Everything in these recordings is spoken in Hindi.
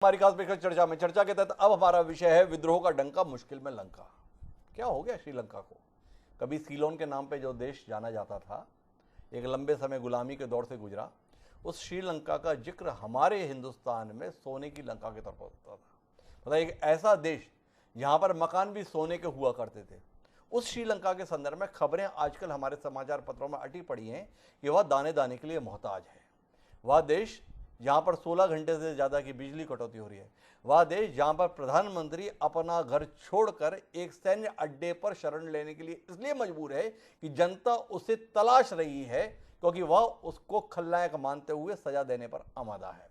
हमारी खास चर्चा में चर्चा के तहत अब हमारा विषय है विद्रोह का डंका मुश्किल में लंका। क्या हो गया श्रीलंका को? कभी सीलोन के नाम पे जो देश जाना जाता था, एक लंबे समय गुलामी के दौर से गुजरा, उस श्रीलंका का जिक्र हमारे हिंदुस्तान में सोने की लंका के तौर पर होता था। मतलब एक ऐसा देश जहां पर मकान भी सोने के हुआ करते थे। उस श्रीलंका के संदर्भ में खबरें आजकल हमारे समाचार पत्रों में अटी पड़ी हैं कि वह दाने दाने के लिए मोहताज है। वह देश जहां पर 16 घंटे से ज़्यादा की बिजली कटौती हो रही है। वह देश जहां पर प्रधानमंत्री अपना घर छोड़कर एक सैन्य अड्डे पर शरण लेने के लिए इसलिए मजबूर है कि जनता उसे तलाश रही है, क्योंकि वह उसको खलनायक मानते हुए सजा देने पर आमादा है।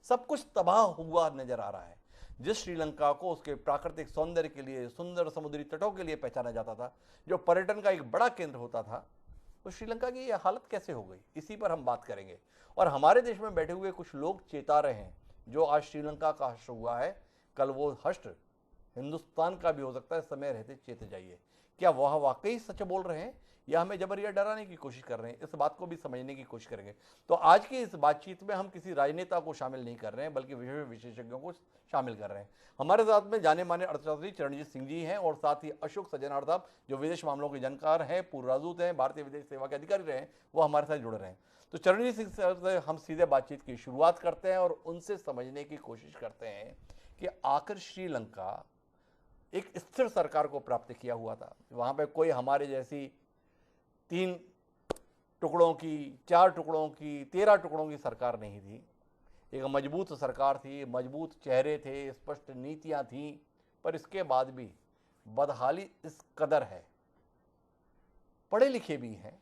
सब कुछ तबाह हुआ नजर आ रहा है। जिस श्रीलंका को उसके प्राकृतिक सौंदर्य के लिए, सुंदर समुद्री तटों के लिए पहचाना जाता था, जो पर्यटन का एक बड़ा केंद्र होता था, तो श्रीलंका की यह हालत कैसे हो गई, इसी पर हम बात करेंगे। और हमारे देश में बैठे हुए कुछ लोग चेता रहे हैं, जो आज श्रीलंका का हश्र हुआ है, कल वो हश्र हिंदुस्तान का भी हो सकता है। समय रहते चेत जाइए। क्या वह वाकई सच बोल रहे हैं या हमें जबरिया डराने की कोशिश कर रहे हैं? इस बात को भी समझने की कोशिश करेंगे। तो आज की इस बातचीत में हम किसी राजनेता को शामिल नहीं कर रहे हैं, बल्कि विशेषज्ञों को शामिल कर रहे हैं। हमारे साथ में जाने माने अर्थशास्त्री चरणजीत सिंह जी हैं, और साथ ही अशोक सज्जनार साहब, जो विदेश मामलों के जानकार हैं, पूर्व राजदूत हैं, भारतीय विदेश सेवा के अधिकारी रहे हैं, वो हमारे साथ जुड़ रहे हैं। तो चरणजीत सिंह से हम सीधे बातचीत की शुरुआत करते हैं और उनसे समझने की कोशिश करते हैं कि आखिर श्रीलंका एक स्थिर सरकार को प्राप्त किया हुआ था। वहां पे कोई हमारे जैसी 3 टुकड़ों की, 4 टुकड़ों की, 13 टुकड़ों की सरकार नहीं थी। एक मजबूत सरकार थी, मजबूत चेहरे थे, स्पष्ट नीतियां थीं, पर इसके बाद भी बदहाली इस कदर है। पढ़े लिखे भी हैं,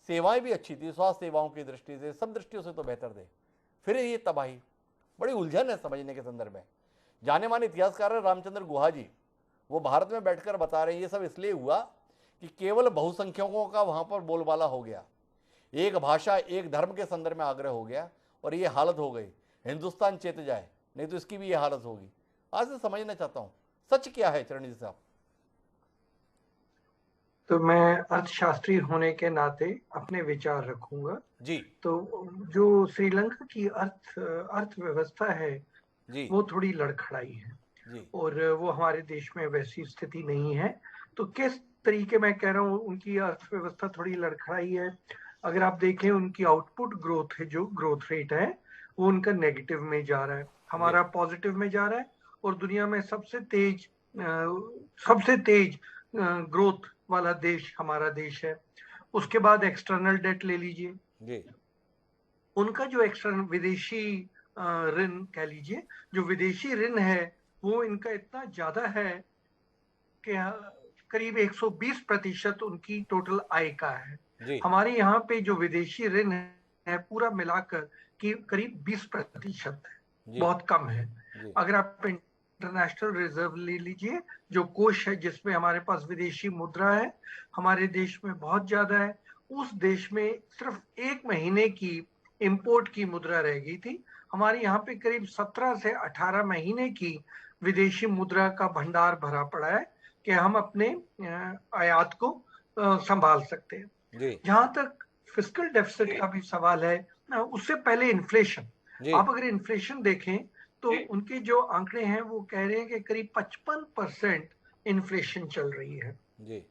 सेवाएं भी अच्छी थी, स्वास्थ्य सेवाओं की दृष्टि से, सब दृष्टियों से तो बेहतर थे, फिर ये तबाही। बड़ी उलझन है समझने के संदर्भ में। जाने माने इतिहासकार है रामचंद्र गुहा जी, वो भारत में बैठकर बता रहे हैं ये सब इसलिए हुआ कि केवल बहुसंख्यकों का वहां पर बोलबाला हो गया, एक भाषा एक धर्म के संदर्भ में आग्रह हो गया, और ये हालत हो गई। हिंदुस्तान चेत जाए, नहीं तो इसकी भी ये हालत होगी। आज से समझना चाहता हूं सच क्या है चरणजीत साहब। तो मैं अर्थशास्त्री होने के नाते अपने विचार रखूंगा। जी तो जो श्रीलंका की अर्थव्यवस्था है जी वो थोड़ी लड़खड़ाई है, जी और वो हमारे देश में वैसी स्थिति नहीं है। तो किस तरीके मैं कह रहा हूँ उनकी अर्थव्यवस्था थोड़ी लड़खड़ाई है। अगर आप देखें उनकी आउटपुट ग्रोथ है, जो ग्रोथ रेट है वो उनका नेगेटिव में जा रहा है, जी हमारा पॉजिटिव में जा रहा है। और दुनिया में सबसे तेज ग्रोथ वाला देश हमारा देश है। उसके बाद एक्सटर्नल डेट ले लीजिए, जी उनका जो एक्सटर्नल विदेशी ऋण कह लीजिए, जो विदेशी ऋण है वो इनका इतना ज्यादा है कि करीब 120% उनकी टोटल आय का है। जी हमारे यहाँ पे जो विदेशी ऋण है पूरा मिलाकर कि करीब 20% है, जी बहुत कम है। जी अगर आप इंटरनेशनल रिजर्व ले लीजिए, जो कोष है जिसमें हमारे पास विदेशी मुद्रा है, हमारे देश में बहुत ज्यादा है। उस देश में सिर्फ 1 महीने की इंपोर्ट की मुद्रा रह गई थी। हमारे यहाँ पे करीब 17 से 18 महीने की विदेशी मुद्रा का भंडार भरा पड़ा है कि हम अपने आयात को संभाल सकते हैं। जी जहां तक फिस्कल डेफिसिट का भी सवाल है, उससे पहले इन्फ्लेशन, जी आप अगर इन्फ्लेशन देखें तो उनके जो आंकड़े हैं वो कह रहे हैं कि करीब 55% इन्फ्लेशन चल रही है। जी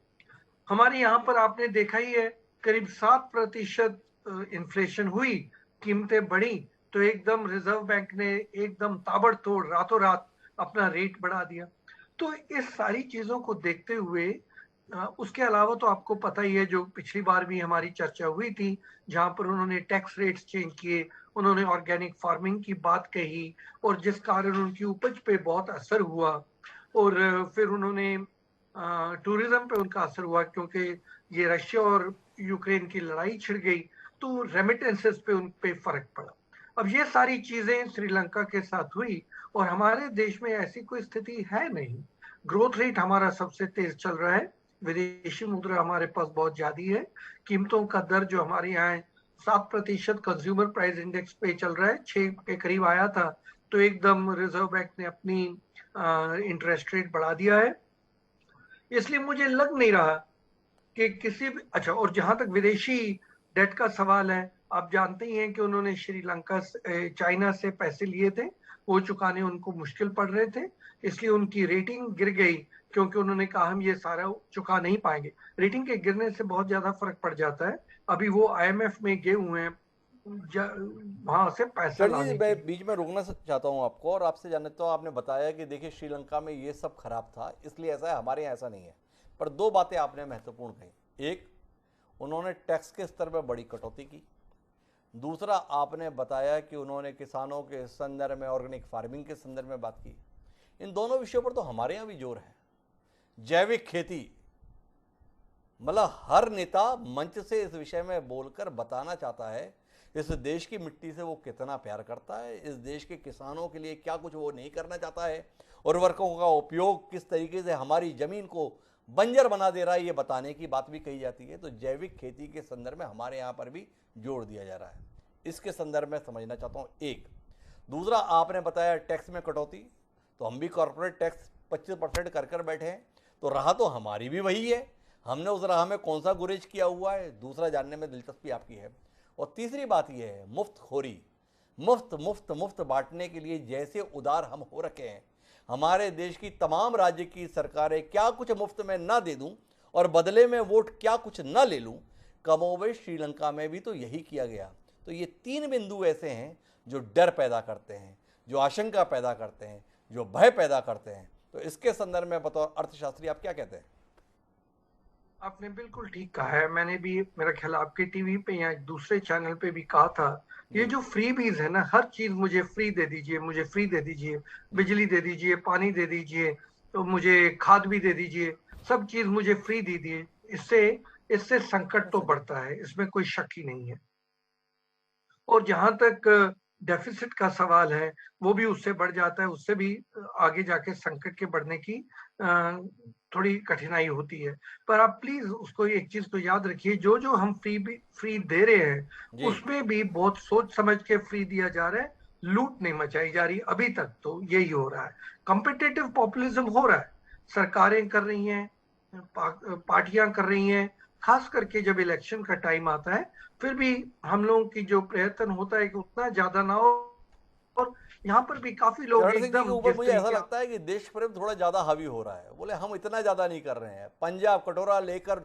हमारे यहाँ पर आपने देखा ही है, करीब 7% इन्फ्लेशन हुई, कीमतें बढ़ी, तो एकदम रिजर्व बैंक ने एकदम ताबड़तोड़ रातों रात अपना रेट बढ़ा दिया। तो इस सारी चीजों को देखते हुए उसके अलावा तो आपको पता ही है, जो पिछली बार भी हमारी चर्चा हुई थी, जहां पर उन्होंने टैक्स रेट्स चेंज किए, उन्होंने ऑर्गेनिक फार्मिंग की बात कही, और जिस कारण उनकी उपज पे बहुत असर हुआ। और फिर उन्होंने टूरिज्म पे उनका असर हुआ, क्योंकि ये रशिया और यूक्रेन की लड़ाई छिड़ गई, तो रेमिटेंसेस पे उन पे फर्क पड़ा। अब ये सारी चीजें श्रीलंका के साथ हुई, और हमारे देश में ऐसी कोई स्थिति है नहीं। ग्रोथ रेट हमारा सबसे तेज चल रहा है, विदेशी मुद्रा हमारे पास बहुत ज्यादा है, कीमतों का दर जो हमारे यहाँ है 7% कंज्यूमर प्राइस इंडेक्स पे चल रहा है, 6 के करीब आया था, तो एकदम रिजर्व बैंक ने अपनी इंटरेस्ट रेट बढ़ा दिया है। इसलिए मुझे लग नहीं रहा कि किसी भी अच्छा। और जहां तक विदेशी डेट का सवाल है, आप जानते ही हैं कि उन्होंने श्रीलंका चाइना से पैसे लिए थे, वो चुकाने उनको मुश्किल पड़ रहे थे, इसलिए उनकी रेटिंग गिर गई, क्योंकि उन्होंने कहा हम ये सारा चुका नहीं पाएंगे। रेटिंग के गिरने से बहुत ज्यादा फर्क पड़ जाता है। अभी वो IMF में गए हुए हैं वहां से पैसा चलिए, लाने के मैं लिए। बीच में रोकना चाहता हूँ आपको और आपसे जानना चाहता हूँ। आपने बताया कि देखिए श्रीलंका में ये सब खराब था इसलिए ऐसा है, हमारे यहाँ ऐसा नहीं है। पर दो बातें आपने महत्वपूर्ण कही। एक, उन्होंने टैक्स के स्तर पर बड़ी कटौती की। दूसरा, आपने बताया कि उन्होंने किसानों के संदर्भ में, ऑर्गेनिक फार्मिंग के संदर्भ में बात की। इन दोनों विषयों पर तो हमारे यहाँ भी जोर है। जैविक खेती, मतलब हर नेता मंच से इस विषय में बोलकर बताना चाहता है इस देश की मिट्टी से वो कितना प्यार करता है, इस देश के किसानों के लिए क्या कुछ वो नहीं करना चाहता है, उर्वरकों का उपयोग किस तरीके से हमारी ज़मीन को बंजर बना दे रहा है, ये बताने की बात भी कही जाती है। तो जैविक खेती के संदर्भ में हमारे यहाँ पर भी जोर दिया जा रहा है। इसके संदर्भ में समझना चाहता हूँ। एक, दूसरा, आपने बताया टैक्स में कटौती, तो हम भी कॉर्पोरेट टैक्स 25% कर बैठे हैं, तो राह तो हमारी भी वही है। हमने उस राह में कौन सा गुरेज किया हुआ है, दूसरा जानने में दिलचस्पी आपकी है। और तीसरी बात यह है, मुफ्तखोरी, मुफ्त मुफ्त मुफ्त बांटने के लिए जैसे उदार हम हो रखे हैं। हमारे देश की तमाम राज्य की सरकारें क्या कुछ मुफ्त में ना दे दूं और बदले में वोट क्या कुछ ना ले लूं, कमोबेश श्रीलंका में भी तो यही किया गया। तो ये तीन बिंदु ऐसे हैं जो डर पैदा करते हैं, जो आशंका पैदा करते हैं, जो भय पैदा करते हैं। तो इसके संदर्भ में बतौर अर्थशास्त्री आप क्या कहते हैं? आपने बिल्कुल ठीक कहा है। मैंने भी, मेरा ख्याल आपके टीवी पे या दूसरे चैनल पे भी कहा था, ये जो फ्रीबीज है ना, हर चीज मुझे फ्री दे दीजिए, मुझे फ्री दे दीजिए, बिजली दे दीजिए, पानी दे दीजिए, तो मुझे खाद भी दे दीजिए, सब चीज मुझे फ्री दे दीजिए, इससे इससे संकट तो बढ़ता है, इसमें कोई शक ही नहीं है। और जहां तक डेफिसिट का सवाल है, वो भी उससे बढ़ जाता है, उससे भी आगे जाके संकट के बढ़ने की थोड़ी कठिनाई होती है। पर आप प्लीज उसको, एक चीज को याद रखिए, जो जो हम फ्री दे रहे हैं, जी उसमें भी बहुत सोच समझ के फ्री दिया जा रहा है, लूट नहीं मचाई जा रही। अभी तक तो यही हो रहा है। कॉम्पिटिटिव पॉपुलिज्म हो रहा है, सरकारें कर रही हैं, पार्टियां कर रही हैं, खास करके जब इलेक्शन का टाइम आता है। फिर भी हम लोगों की जो प्रयत्न होता है कि उतना ज्यादा ना हो। और यहाँ पर भी काफी लोग चरण सिंह जी के एकदम ऊपर जिस मुझे ऐसा तरीके लगता है कि देश प्रेम थोड़ा ज्यादा हावी हो रहा है। बोले हम इतना ज्यादा नहीं कर रहे हैं, पंजाब कटोरा लेकर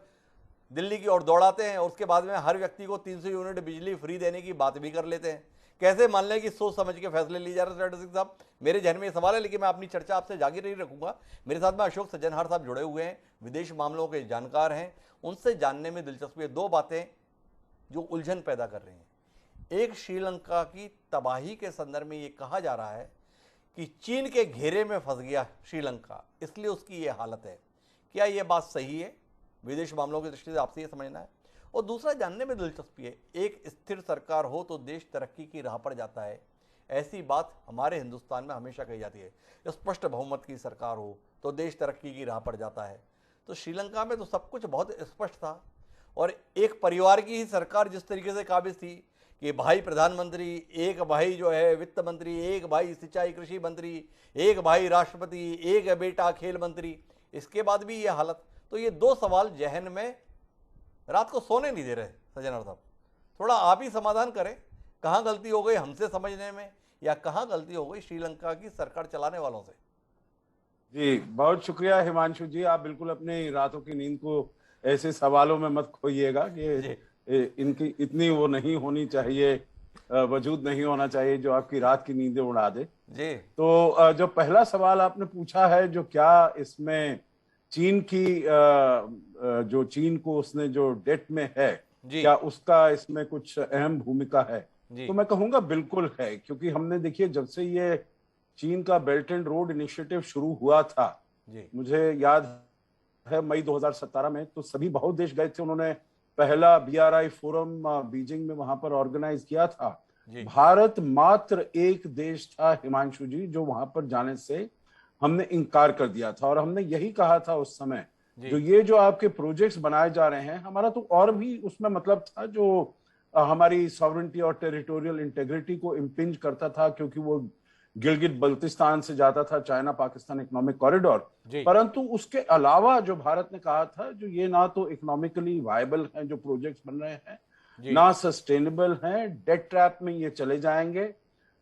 दिल्ली की ओर दौड़ाते हैं और उसके बाद में हर व्यक्ति को 300 यूनिट बिजली फ्री देने की बात भी कर लेते हैं। कैसे मान लें कि सोच समझ के फैसले लिए जा रहे हैं? चरण सिंह साहब, मेरे जहन में ये सवाल है, लेकिन मैं अपनी चर्चा आपसे जारी नहीं रखूंगा। मेरे साथ में अशोक सज्जनहार साहब जुड़े हुए हैं, विदेश मामलों के जानकार हैं, उनसे जानने में दिलचस्पी है। दो बातें जो उलझन पैदा कर रही हैं। एक, श्रीलंका की तबाही के संदर्भ में ये कहा जा रहा है कि चीन के घेरे में फंस गया श्रीलंका, इसलिए उसकी ये हालत है। क्या ये बात सही है? विदेश मामलों की दृष्टि से आपसे ये समझना है। और दूसरा जानने में दिलचस्पी है, एक स्थिर सरकार हो तो देश तरक्की की राह पर जाता है, ऐसी बात हमारे हिंदुस्तान में हमेशा कही जाती है। स्पष्ट बहुमत की सरकार हो तो देश तरक्की की राह पर जाता है। तो श्रीलंका में तो सब कुछ बहुत स्पष्ट था, और एक परिवार की ही सरकार जिस तरीके से काबिज थी कि भाई प्रधानमंत्री, एक भाई जो है वित्त मंत्री, एक भाई सिंचाई कृषि मंत्री, एक भाई राष्ट्रपति, एक बेटा खेल मंत्री, इसके बाद भी ये हालत। तो ये दो सवाल जहन में रात को सोने नहीं दे रहे। सज्जनर साहब, थोड़ा आप ही समाधान करें, कहाँ गलती हो गई हमसे समझने में, या कहाँ गलती हो गई श्रीलंका की सरकार चलाने वालों से? जी, बहुत शुक्रिया हिमांशु जी। आप बिल्कुल अपनी रातों की नींद को ऐसे सवालों में मत खोइएगा कि इनकी इतनी वो नहीं होनी चाहिए, वजूद नहीं होना चाहिए जो आपकी रात की नींदें उड़ा दे। जी तो जो पहला सवाल आपने पूछा है, जो क्या इसमें चीन की जो चीन को उसने जो डेट में है, जी क्या उसका इसमें कुछ अहम भूमिका है? जी तो मैं कहूंगा बिल्कुल है, क्योंकि हमने देखिए जब से ये चीन का बेल्ट एंड रोड इनिशिएटिव शुरू हुआ था, जी मुझे याद है मई 2017 में, तो सभी बहुत देश गए थे। उन्होंने पहला BRI फोरम बीजिंग में वहां पर ऑर्गेनाइज किया था। जी भारत मात्र एक देश था हिमांशु जी जो वहां पर जाने से हमने इनकार कर दिया था, और हमने यही कहा था उस समय, जो ये जो आपके प्रोजेक्ट्स बनाए जा रहे हैं, हमारा तो और भी उसमें मतलब था जो हमारी सॉवरेंटी और टेरिटोरियल इंटेग्रिटी को इम्पिंज करता था, क्योंकि वो गिलगित बल्तिस्तान से जाता था चाइना पाकिस्तान इकोनॉमिक कॉरिडोर। परंतु उसके अलावा जो भारत ने कहा था, जो ये ना तो इकोनॉमिकली वायबल हैं जो प्रोजेक्ट्स बन रहे हैं, ना सस्टेनेबल हैं, डेट ट्रैप में ये चले जाएंगे,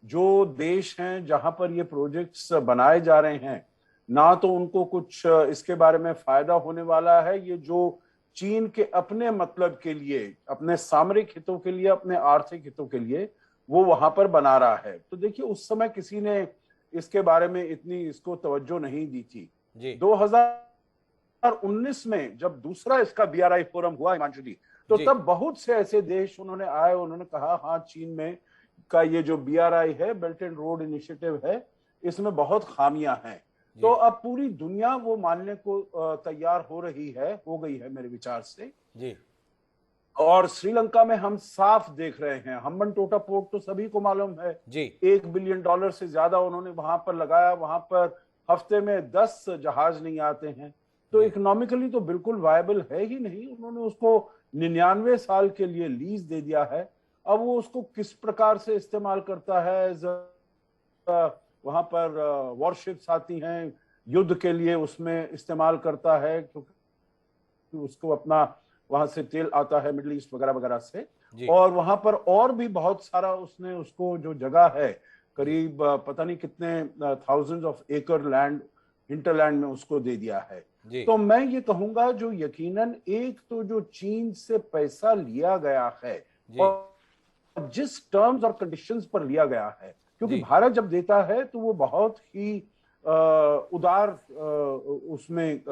जो देश हैं जहां पर ये प्रोजेक्ट्स बनाए जा रहे हैं, ना तो उनको कुछ इसके बारे में फायदा होने वाला है। ये जो चीन के अपने मतलब के लिए, अपने सामरिक हितों के लिए, अपने आर्थिक हितों के लिए वो वहां पर बना रहा है। तो देखिए, उस समय किसी ने इसके बारे में इतनी इसको तवज्जो नहीं दी थी। 2019 में जब दूसरा इसका BRI फोरम हुआ हिमांशु जी, तो तब बहुत से ऐसे देश उन्होंने आए, उन्होंने कहा हाँ, चीन में का ये जो BRI है, बेल्ट एंड रोड इनिशिएटिव है, इसमें बहुत खामियां हैं। तो अब पूरी दुनिया वो मानने को तैयार हो गई है मेरे विचार से जी। और श्रीलंका में हम साफ देख रहे हैं, हम्बनटोटा पोर्ट तो सभी को मालूम है जी, $1 बिलियन से ज्यादा उन्होंने वहां पर लगाया। वहां पर हफ्ते में 10 जहाज नहीं आते हैं, तो इकोनॉमिकली तो बिल्कुल वायबल है ही नहीं। उन्होंने उसको 99 साल के लिए लीज दे दिया है। अब वो उसको किस प्रकार से इस्तेमाल करता है, वहां पर वॉरशिप्स आती हैं, युद्ध के लिए उसमें इस्तेमाल करता है, क्योंकि उसको अपना वहां से तेल आता है मिडिल ईस्ट वगैरह वगैरह से। और वहां पर और भी बहुत सारा उसने उसको जो जगह है, करीब पता नहीं कितने थाउजेंड्स ऑफ एकड़ लैंड, हिंटरलैंड में उसको दे दिया है। तो मैं ये कहूंगा, जो यकीनन एक तो जो चीन से पैसा लिया गया है और जिस टर्म्स और कंडीशंस पर लिया गया है, क्योंकि भारत जब देता है तो वो बहुत ही उदार उसमें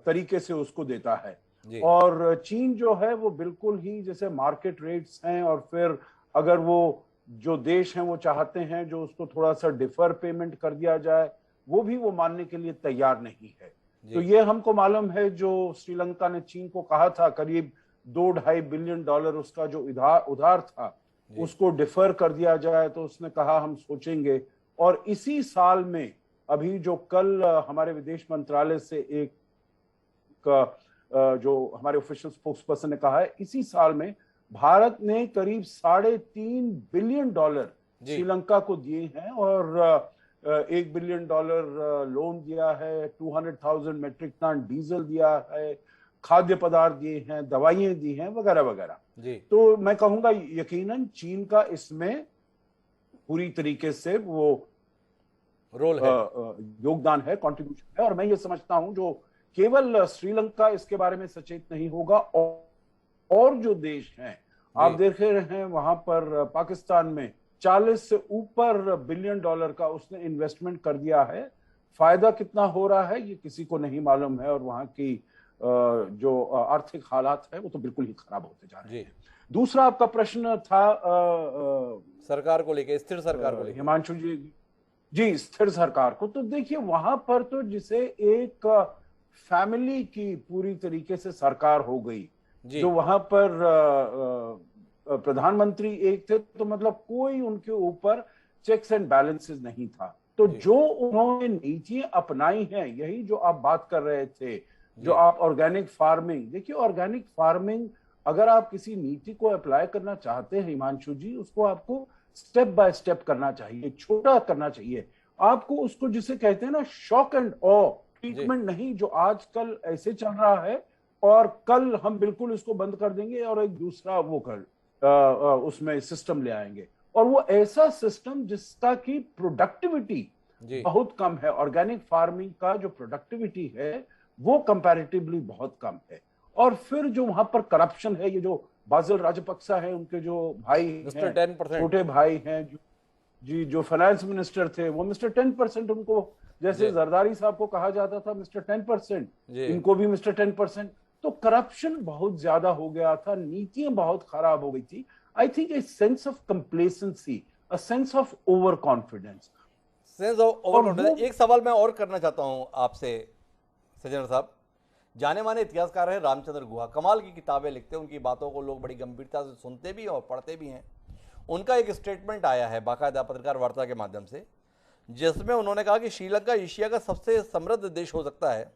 तरीके से उसको देता है। और चीन जो है वो बिल्कुल ही जैसे मार्केट रेट्स हैं, और फिर अगर वो जो देश हैं वो चाहते हैं जो उसको थोड़ा सा डिफर पेमेंट कर दिया जाए, वो भी वो मानने के लिए तैयार नहीं है। तो ये हमको मालूम है, जो श्रीलंका ने चीन को कहा था करीब $2-2.5 बिलियन उसका जो उधार था उसको डिफर कर दिया जाए, तो उसने कहा हम सोचेंगे। और इसी साल में अभी जो कल हमारे विदेश मंत्रालय से एक जो हमारे ऑफिशियल स्पोक्स पर्सन ने कहा है, इसी साल में भारत ने करीब $3.5 बिलियन श्रीलंका को दिए हैं, और $1 बिलियन लोन दिया है, 200,000 मेट्रिक टन डीजल दिया है, खाद्य पदार्थ दिए हैं, दवाइयां दी हैं, वगैरह वगैरह। तो मैं कहूंगा यकीनन चीन का इसमें पूरी तरीके से वो रोल है, योगदान है, कंट्रीब्यूशन है। और मैं ये समझता हूं जो केवल श्रीलंका इसके बारे में सचेत नहीं होगा, और जो देश हैं आप देख रहे हैं, वहां पर पाकिस्तान में 40 से ऊपर बिलियन डॉलर का उसने इन्वेस्टमेंट कर दिया है। फायदा कितना हो रहा है ये किसी को नहीं मालूम है, और वहां की जो आर्थिक हालात है वो तो बिल्कुल ही खराब होते जा रहे हैं। दूसरा आपका प्रश्न था सरकार को लेकर, स्थिर सरकार को लेकर, हिमांशु जी, स्थिर सरकार को। तो देखिए, वहां पर तो जिसे एक फैमिली की पूरी तरीके से सरकार हो गई, जो वहां पर प्रधानमंत्री एक थे, तो मतलब कोई उनके ऊपर चेक्स एंड बैलेंसेस नहीं था। तो जो उन्होंने नीतियां अपनाई हैं, यही जो आप बात कर रहे थे, जो आप ऑर्गेनिक फार्मिंग, देखिए ऑर्गेनिक फार्मिंग अगर आप किसी नीति को अप्लाई करना चाहते हैं हिमांशु जी, उसको आपको स्टेप बाय स्टेप करना चाहिए, छोटा करना चाहिए। आपको उसको जिसे कहते हैं ना शॉक एंड ऑ ट्रीटमेंट नहीं, जो आजकल ऐसे चल रहा है, और कल हम बिल्कुल इसको बंद कर देंगे और एक दूसरा वो उसमें सिस्टम ले आएंगे, और वो ऐसा सिस्टम जिसका की प्रोडक्टिविटी बहुत कम है। ऑर्गेनिक फार्मिंग का जो प्रोडक्टिविटी है वो कंपैरेटिवली बहुत कम है। और फिर जो वहां पर करप्शन है, ये जो बासिल राजपक्सा है, उनके जो भाई हैं, छोटे भाई हैं, जो फाइनेंस मिनिस्टर थे, वो मिस्टर 10%, उनको जैसे जरदारी साहब को कहा जाता था मिस्टर 10%, इनको भी मिस्टर 10%। तो करप्शन बहुत ज्यादा हो गया था, नीतियां बहुत खराब हो गई थी। I think a sense of complacency, a sense of over confidence, एक सवाल मैं और करना चाहता हूं आपसे सज्जनर साहब। जाने माने इतिहासकार हैं रामचंद्र गुहा, कमाल की किताबें लिखते हैं, उनकी बातों को लोग बड़ी गंभीरता से सुनते भी हैं और पढ़ते भी हैं। उनका एक स्टेटमेंट आया है बाकायदा पत्रकार वार्ता के माध्यम से, जिसमें उन्होंने कहा कि श्रीलंका एशिया का सबसे समृद्ध देश हो सकता है।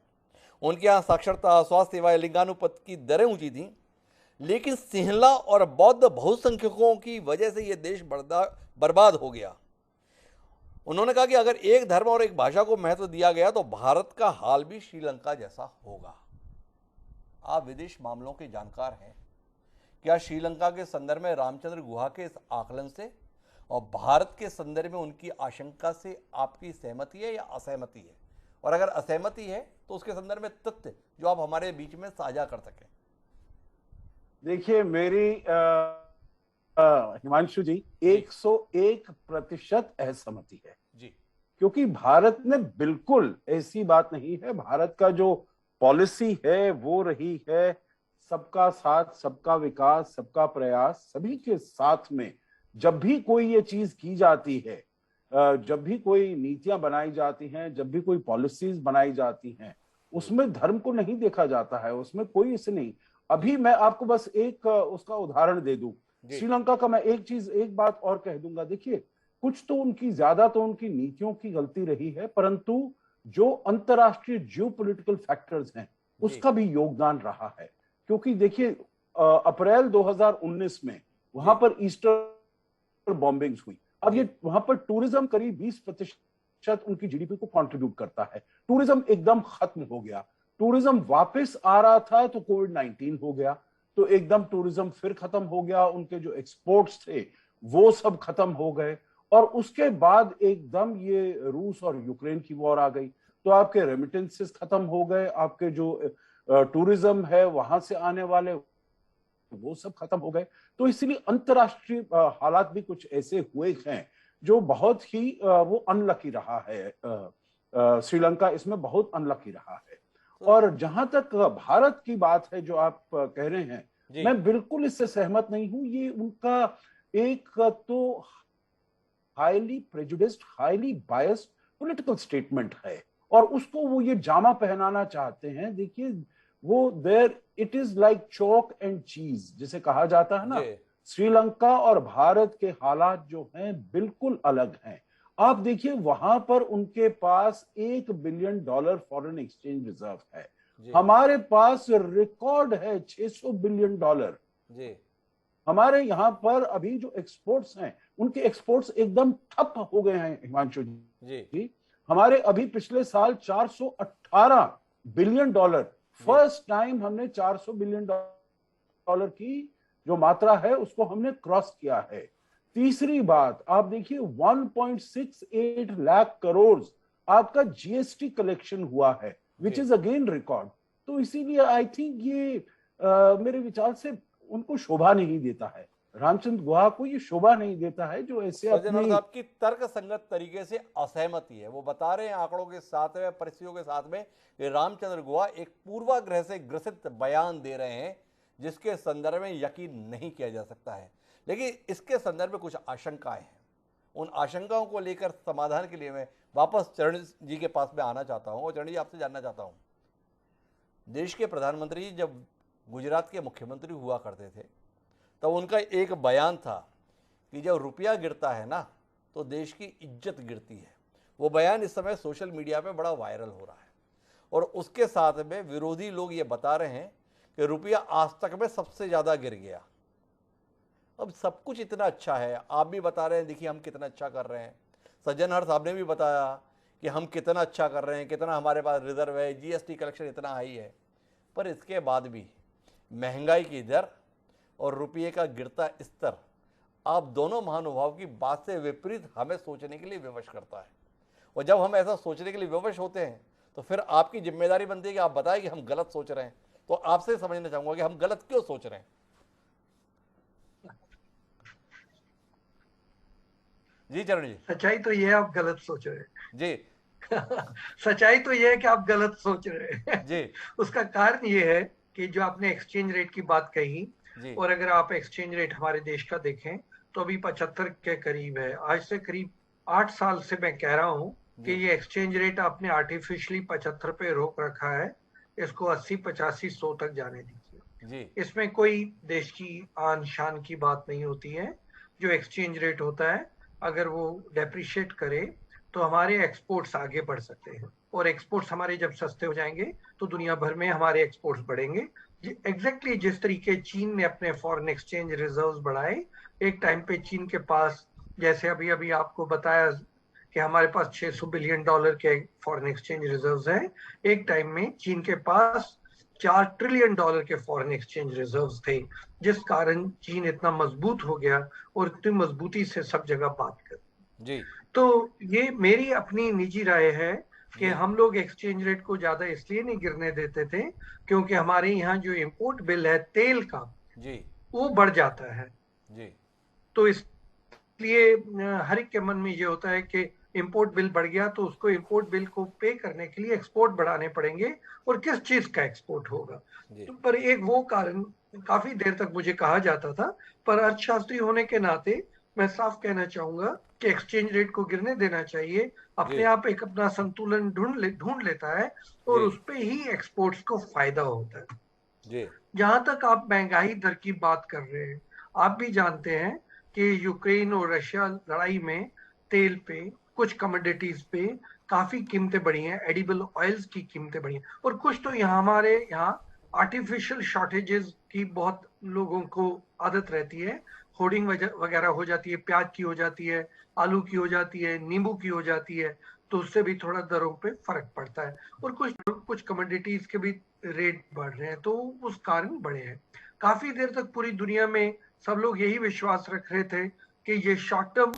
उनके यहाँ साक्षरता, स्वास्थ्य सेवाएं, लिंगानुपात की दरें ऊंची थीं, लेकिन सिंहला और बौद्ध बहुसंख्यकों की वजह से यह देश बर्बाद हो गया। उन्होंने कहा कि अगर एक धर्म और एक भाषा को महत्व दिया गया तो भारत का हाल भी श्रीलंका जैसा होगा। आप विदेश मामलों के जानकार हैं, क्या श्रीलंका के संदर्भ में रामचंद्र गुहा के इस आकलन से और भारत के संदर्भ में उनकी आशंका से आपकी सहमति है या असहमति है? और अगर असहमति है तो उसके संदर्भ में तथ्य जो आप हमारे बीच में साझा कर सकें। देखिए, मेरी हिमांशु जी 101% असहमति है जी क्योंकि भारत ने बिल्कुल ऐसी बात नहीं है। भारत का जो पॉलिसी है वो रही है सबका साथ, सबका विकास, सबका प्रयास। सभी के साथ में जब भी कोई ये चीज की जाती है, जब भी कोई नीतियां बनाई जाती हैं, जब भी कोई पॉलिसीज बनाई जाती हैं, उसमें धर्म को नहीं देखा जाता है, उसमें कोई इसे नहीं। अभी मैं आपको बस एक उसका उदाहरण दे दूं। श्रीलंका का मैं एक बात और कह दूंगा। देखिए, कुछ तो ज्यादा तो उनकी नीतियों की गलती रही है, परंतु जो अंतरराष्ट्रीय जियोपॉलिटिकल फैक्टर्स हैं उसका भी योगदान रहा है। क्योंकि देखिए, अप्रैल 2019 में वहां पर ईस्टर बॉम्बिंग्स हुई। अब ये वहां पर टूरिज्म करीब 20% उनकी जीडीपी को कंट्रीब्यूट करता है। टूरिज्म एकदम खत्म हो गया। टूरिज्म वापस आ रहा था तो कोविड-19 हो गया, तो एकदम टूरिज्म फिर खत्म हो गया। उनके जो एक्सपोर्ट्स थे वो सब खत्म हो गए, और उसके बाद एकदम ये रूस और यूक्रेन की वॉर आ गई, तो आपके रेमिटेंसेस खत्म हो गए, आपके जो टूरिज्म है वहां से आने वाले वो सब खत्म हो गए। तो इसलिए अंतरराष्ट्रीय हालात भी कुछ ऐसे हुए हैं जो बहुत ही वो अनलकी रहा है। श्रीलंका इसमें बहुत अनलकी रहा है। और जहां तक भारत की बात है जो आप कह रहे हैं, मैं बिल्कुल इससे सहमत नहीं हूं। ये उनका एक तो highly prejudiced, highly biased political statement है, और उसको वो ये जामा पहनाना चाहते हैं। देखिए, वो there it is like chalk and cheese जिसे कहा जाता है ना। श्रीलंका और भारत के हालात जो हैं बिल्कुल अलग हैं। आप देखिए, वहां पर उनके पास $1 बिलियन फॉरेन एक्सचेंज रिजर्व है। हमारे पास रिकॉर्ड है $600 बिलियन। हमारे यहाँ पर अभी जो एक्सपोर्ट्स हैं, उनके एक्सपोर्ट्स एकदम ठप हो गए हैं हिमांशु जी। हमारे अभी पिछले साल $418 बिलियन, फर्स्ट टाइम हमने $400 बिलियन की जो मात्रा है उसको हमने क्रॉस किया है। तीसरी बात, आप देखिए 1.68 लाख करोड़ आपका जीएसटी कलेक्शन हुआ है, विच इज अगेन रिकॉर्ड। तो इसीलिए आई थिंक ये मेरे विचार से उनको शोभा नहीं देता है, रामचंद्र गुहा को ये शोभा नहीं देता है जो ऐसे अपनी आपकी तर्क संगत तरीके से असहमति है। वो बता रहे हैं आंकड़ों के साथ में, परिस्थितियों के साथ में, कि रामचंद्र गुहा एक पूर्वाग्रह से ग्रसित बयान दे रहे हैं जिसके संदर्भ में यकीन नहीं किया जा सकता है। लेकिन इसके संदर्भ में कुछ आशंकाएं हैं। उन आशंकाओं को लेकर समाधान के लिए मैं वापस चरण जी के पास में आना चाहता हूं। और चरण जी, आपसे जानना चाहता हूं, देश के प्रधानमंत्री जब गुजरात के मुख्यमंत्री हुआ करते थे तब उनका एक बयान था कि जब रुपया गिरता है ना तो देश की इज्जत गिरती है। वो बयान इस समय सोशल मीडिया पे बड़ा वायरल हो रहा है, और उसके साथ में विरोधी लोग ये बता रहे हैं कि रुपया आज तक में सबसे ज़्यादा गिर गया। अब सब कुछ इतना अच्छा है, आप भी बता रहे हैं देखिए हम कितना अच्छा कर रहे हैं, सज्जनहर साहब ने भी बताया कि हम कितना अच्छा कर रहे हैं, कितना हमारे पास रिजर्व है, जीएसटी कलेक्शन इतना हाई है, पर इसके बाद भी महंगाई की दर और रुपये का गिरता स्तर आप दोनों महानुभाव की बात से विपरीत हमें सोचने के लिए विवश करता है। और जब हम ऐसा सोचने के लिए विवश होते हैं तो फिर आपकी जिम्मेदारी बनती है कि आप बताएं कि हम गलत सोच रहे हैं। तो आपसे समझना चाहूंगा कि हम गलत क्यों सोच रहे हैं। जी चरण जी। सच्चाई तो ये है आप गलत सोच रहे हैं जी। सच्चाई तो ये है कि आप गलत सोच रहे हैं जी। उसका कारण ये है कि जो आपने एक्सचेंज रेट की बात कही, और अगर आप एक्सचेंज रेट हमारे देश का देखें तो अभी 75 के करीब है। आज से करीब 8 साल से मैं कह रहा हूं कि ये एक्सचेंज रेट आपने आर्टिफिशियली 75 पे रोक रखा है, इसको 80, 85, 100 तक जाने दीजिए। इसमें कोई देश की आन शान की बात नहीं होती है। जो एक्सचेंज रेट होता है अगर वो डेप्रिशिएट करे तो हमारे एक्सपोर्ट्स आगे बढ़ सकते हैं, और एक्सपोर्ट्स हमारे जब सस्ते हो जाएंगे तो दुनिया भर में हमारे एक्सपोर्ट्स बढ़ेंगे। एग्जैक्टली जिस तरीके चीन ने अपने फॉरेन एक्सचेंज रिजर्व्स बढ़ाए, एक टाइम पे चीन के पास, जैसे अभी अभी आपको बताया कि हमारे पास $600 बिलियन के फॉरेन एक्सचेंज रिजर्व्स हैं, एक टाइम में चीन के पास $4 ट्रिलियन के फॉरेन एक्सचेंज रिजर्व्स थे, जिस कारण चीन इतना मजबूत हो गया और इतनी मजबूती से सब जगह बात कर। जी तो ये मेरी अपनी निजी राय है कि जी हम लोग एक्सचेंज रेट को ज्यादा इसलिए नहीं गिरने देते थे क्योंकि हमारे यहाँ जो इंपोर्ट बिल है तेल का, जी वो बढ़ जाता है। जी तो इसलिए हर एक के मन में ये होता है कि इंपोर्ट बिल बढ़ गया तो उसको इंपोर्ट बिल को पे करने के लिए एक्सपोर्ट बढ़ाने पड़ेंगे, और किस चीज का एक्सपोर्ट होगा। जी तो पर एक वो कारण काफी देर तक मुझे कहा जाता था, पर अर्थशास्त्री होने के नाते मैं साफ कहना चाहूंगा कि एक्सचेंज रेट को गिरने देना चाहिए। अपने जी आप एक अपना संतुलन ढूंढ लेता है और जी उस पे ही एक्सपोर्ट्स को फायदा होता है। जी जहां तक आप महंगाई दर की बात कर रहे हैं, आप भी जानते हैं कि यूक्रेन और रशिया लड़ाई में तेल पे, कुछ कमोडिटीज पे काफी कीमतें बढ़ी हैं, एडिबल ऑयल्स की कीमतें बढ़ी हैं, और कुछ तो यहाँ हमारे यहाँ आर्टिफिशियल शॉर्टेजेस की बहुत लोगों को आदत रहती है। होर्डिंग वगैरह हो जाती है, प्याज की हो जाती है, आलू की हो जाती है, नींबू की हो जाती है, तो उससे भी थोड़ा दरों पे फर्क पड़ता है। और कुछ कमोडिटीज के भी रेट बढ़ रहे हैं, तो उस कारण बढ़े हैं। काफी देर तक पूरी दुनिया में सब लोग यही विश्वास रख रहे थे कि ये शॉर्ट टर्म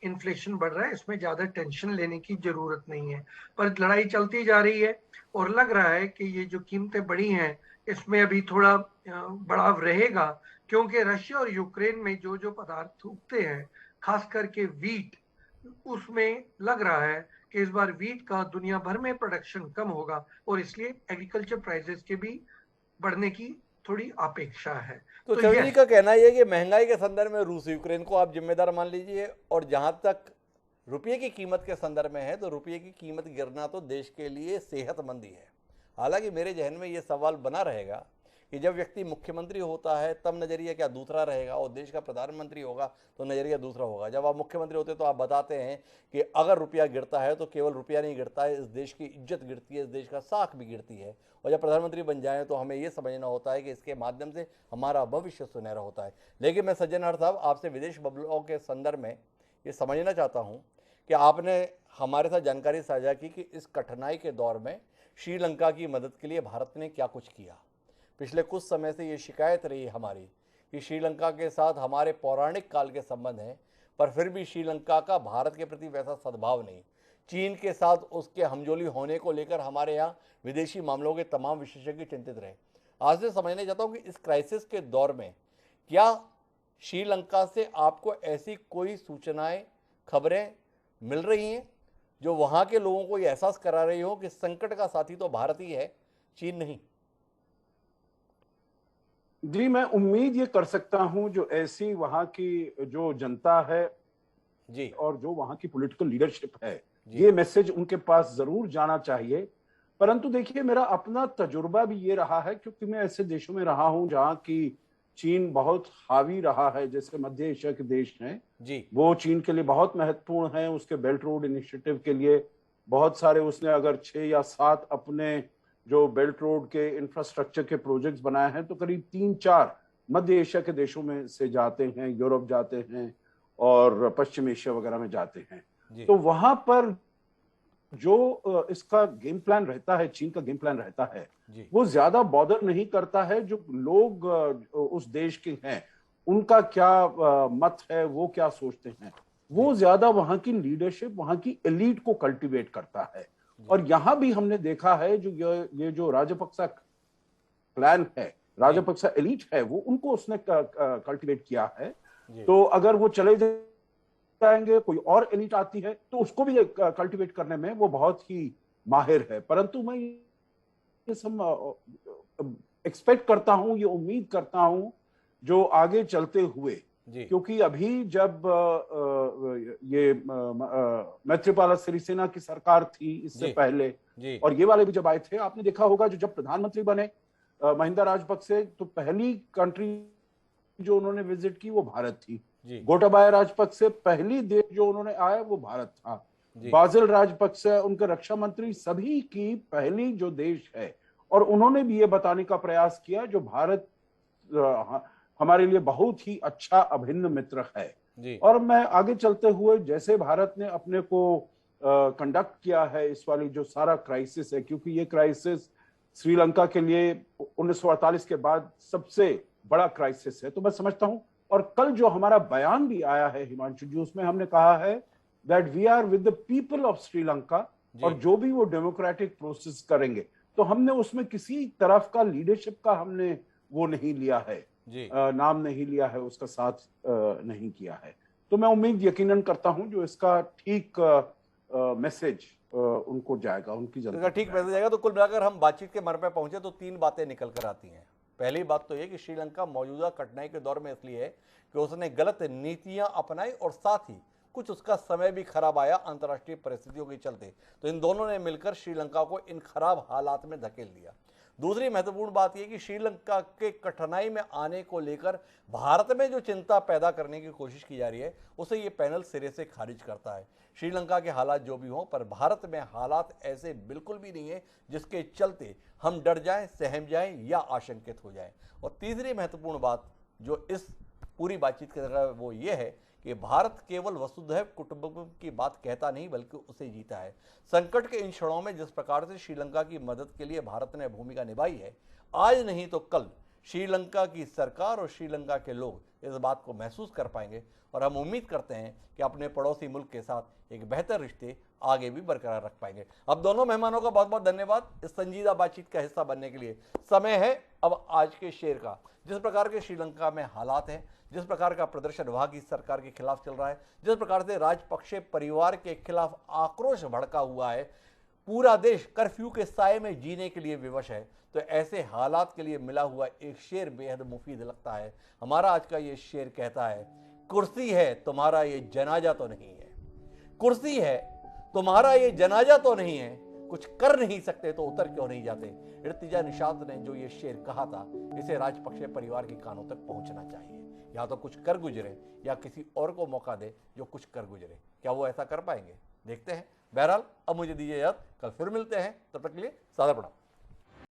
इन्फ्लेशन बढ़ रहा है, इसमें ज्यादा टेंशन लेने की जरूरत नहीं है। पर लड़ाई चलती जा रही है और लग रहा है कि ये जो कीमतें बढ़ी हैं इसमें अभी थोड़ा बढ़ाव रहेगा, क्योंकि रशिया और यूक्रेन में जो जो पदार्थ उगते हैं, खास करके वीट, उसमें लग रहा है कि इस बार वीट का दुनिया भर में प्रोडक्शन कम होगा, और इसलिए एग्रीकल्चर प्राइसेस के भी बढ़ने की थोड़ी अपेक्षा है। तो तो चरण जी यस, का कहना यह है कि महंगाई के संदर्भ में रूस यूक्रेन को आप जिम्मेदार मान लीजिए, और जहां तक रुपये की कीमत के संदर्भ में है तो रुपये की कीमत गिरना तो देश के लिए सेहतमंद ही है। हालांकि मेरे जहन में ये सवाल बना रहेगा कि जब व्यक्ति मुख्यमंत्री होता है तब नज़रिया क्या दूसरा रहेगा, और देश का प्रधानमंत्री होगा तो नज़रिया दूसरा होगा। जब आप मुख्यमंत्री होते तो आप बताते हैं कि अगर रुपया गिरता है तो केवल रुपया नहीं गिरता है, इस देश की इज्जत गिरती है, इस देश का साख भी गिरती है। और जब प्रधानमंत्री बन जाएं तो हमें ये समझना होता है कि इसके माध्यम से हमारा भविष्य सुनहरा होता है। लेकिन मैं सज्जन हर साहब आपसे विदेश बबलों के संदर्भ में ये समझना चाहता हूँ कि आपने हमारे साथ जानकारी साझा की कि इस कठिनाई के दौर में श्रीलंका की मदद के लिए भारत ने क्या कुछ किया। पिछले कुछ समय से ये शिकायत रही हमारी कि श्रीलंका के साथ हमारे पौराणिक काल के संबंध हैं, पर फिर भी श्रीलंका का भारत के प्रति वैसा सद्भाव नहीं। चीन के साथ उसके हमजोली होने को लेकर हमारे यहाँ विदेशी मामलों के तमाम विशेषज्ञ चिंतित रहे। आज से समझना चाहता हूँ कि इस क्राइसिस के दौर में क्या श्रीलंका से आपको ऐसी कोई सूचनाएं, खबरें मिल रही हैं जो वहाँ के लोगों को ये एहसास करा रही हो कि संकट का साथी तो भारत ही है, चीन नहीं? जी, मैं उम्मीद ये कर सकता हूं जो ऐसी वहां की जो जनता है जी और जो वहां की पॉलिटिकल लीडरशिप है, जी ये मैसेज उनके पास जरूर जाना चाहिए। परंतु देखिए, मेरा अपना तजुर्बा भी ये रहा है, क्योंकि मैं ऐसे देशों में रहा हूं जहां की चीन बहुत हावी रहा है, जैसे मध्य एशिया के देश हैं, जी वो चीन के लिए बहुत महत्वपूर्ण है। उसके बेल्ट रोड इनिशिएटिव के लिए बहुत सारे, उसने अगर 6 या 7 अपने जो बेल्ट रोड के इंफ्रास्ट्रक्चर के प्रोजेक्ट्स बनाए हैं, तो करीब 3-4 मध्य एशिया के देशों में से जाते हैं, यूरोप जाते हैं और पश्चिम एशिया वगैरह में जाते हैं। जी तो वहां पर जो इसका गेम प्लान रहता है, चीन का गेम प्लान रहता है, जी वो ज्यादा बॉदर नहीं करता है जो लोग उस देश के हैं, उनका क्या मत है, वो क्या सोचते हैं। वो ज्यादा वहां की लीडरशिप, वहां की एलीट को कल्टीवेट करता है। और यहां भी हमने देखा है जो ये जो राजपक्सा प्लान है, राजपक्सा एलीट है, वो उनको उसने कल्टीवेट किया है। तो अगर वो चले जाएंगे, कोई और एलीट आती है तो उसको भी कल्टीवेट करने में वो बहुत ही माहिर है। परंतु मैं ये सब एक्सपेक्ट करता हूं, ये उम्मीद करता हूं जो आगे चलते हुए, क्योंकि अभी जब ये मैत्रीपाला सिरिसेना की सरकार थी इससे पहले, और ये वाले भी जब आए थे, आपने देखा होगा जो जब प्रधानमंत्री बने महिंदा राजपक्से, तो पहली कंट्री जो उन्होंने विजिट की वो भारत थी। गोटाबाया राजपक्से पहली देश जो उन्होंने आया वो भारत था। बासिल राजपक्से उनके रक्षा मंत्री, सभी की पहली जो देश है। और उन्होंने भी ये बताने का प्रयास किया जो भारत हमारे लिए बहुत ही अच्छा अभिन्न मित्र है। और मैं आगे चलते हुए, जैसे भारत ने अपने को कंडक्ट किया है इस वाली जो सारा क्राइसिस है, क्योंकि ये क्राइसिस श्रीलंका के लिए 1948 के बाद सबसे बड़ा क्राइसिस है। तो मैं समझता हूं, और कल जो हमारा बयान भी आया है हिमांशु जी, उसमें हमने कहा है that we are with the people of Sri Lanka, और जो भी वो डेमोक्रेटिक प्रोसेस करेंगे, तो हमने उसमें किसी तरफ का लीडरशिप का हमने वो नहीं लिया है, नाम नहीं लिया है, उसका साथ नहीं किया है। तो मैं उम्मीद यकीनन करता हूं जो इसका ठीक मैसेज उनको जाएगा, उनकी जनता ठीक मैसेज जाएगा। तो कुल मिलाकर हम बातचीत के मर पे पहुंचे तो 3 बातें निकल कर आती हैं। पहली बात तो ये कि श्रीलंका मौजूदा कठिनाई के दौर में इसलिए है कि उसने गलत नीतियां अपनाई और साथ ही कुछ उसका समय भी खराब आया अंतर्राष्ट्रीय परिस्थितियों के चलते। तो इन दोनों ने मिलकर श्रीलंका को इन खराब हालात में धकेल दिया। दूसरी महत्वपूर्ण बात यह कि श्रीलंका के कठिनाई में आने को लेकर भारत में जो चिंता पैदा करने की कोशिश की जा रही है उसे ये पैनल सिरे से खारिज करता है। श्रीलंका के हालात जो भी हों, पर भारत में हालात ऐसे बिल्कुल भी नहीं है जिसके चलते हम डर जाएं, सहम जाएं या आशंकित हो जाएं। और तीसरी महत्वपूर्ण बात जो इस पूरी बातचीत की तरह वो ये है कि भारत केवल वसुधैव कुटुंबकम की बात कहता नहीं बल्कि उसे जीता है। संकट के इन क्षणों में जिस प्रकार से श्रीलंका की मदद के लिए भारत ने भूमिका निभाई है, आज नहीं तो कल श्रीलंका की सरकार और श्रीलंका के लोग इस बात को महसूस कर पाएंगे और हम उम्मीद करते हैं कि अपने पड़ोसी मुल्क के साथ एक बेहतर रिश्ते आगे भी बरकरार रख पाएंगे। अब दोनों मेहमानों का बहुत बहुत धन्यवाद इस संजीदा बातचीत का हिस्सा बनने के लिए। समय है अब आज के शेर का। जिस प्रकार के श्रीलंका में हालात हैं, जिस प्रकार का प्रदर्शन वहां की सरकार के खिलाफ चल रहा है, जिस प्रकार से राजपक्षे परिवार के खिलाफ आक्रोश भड़का हुआ है, पूरा देश कर्फ्यू के साए में जीने के लिए विवश है, तो ऐसे हालात के लिए मिला हुआ एक शेर बेहद मुफीद लगता है। हमारा आज का ये शेर कहता है, कुर्सी है तुम्हारा ये जनाजा तो नहीं है, कुर्सी है तुम्हारा ये जनाजा तो नहीं है, कुछ कर नहीं सकते तो उतर क्यों नहीं जाते। इर्तिजा निशात ने जो ये शेर कहा था, इसे राजपक्षे परिवार के कानों तक पहुंचना चाहिए। या तो कुछ कर गुजरे या किसी और को मौका दे जो कुछ कर गुजरे। क्या वो ऐसा कर पाएंगे? देखते हैं। बहरहाल अब मुझे दीजिए इजाजत, कल फिर मिलते हैं, तब तक के लिए सादर प्रणाम।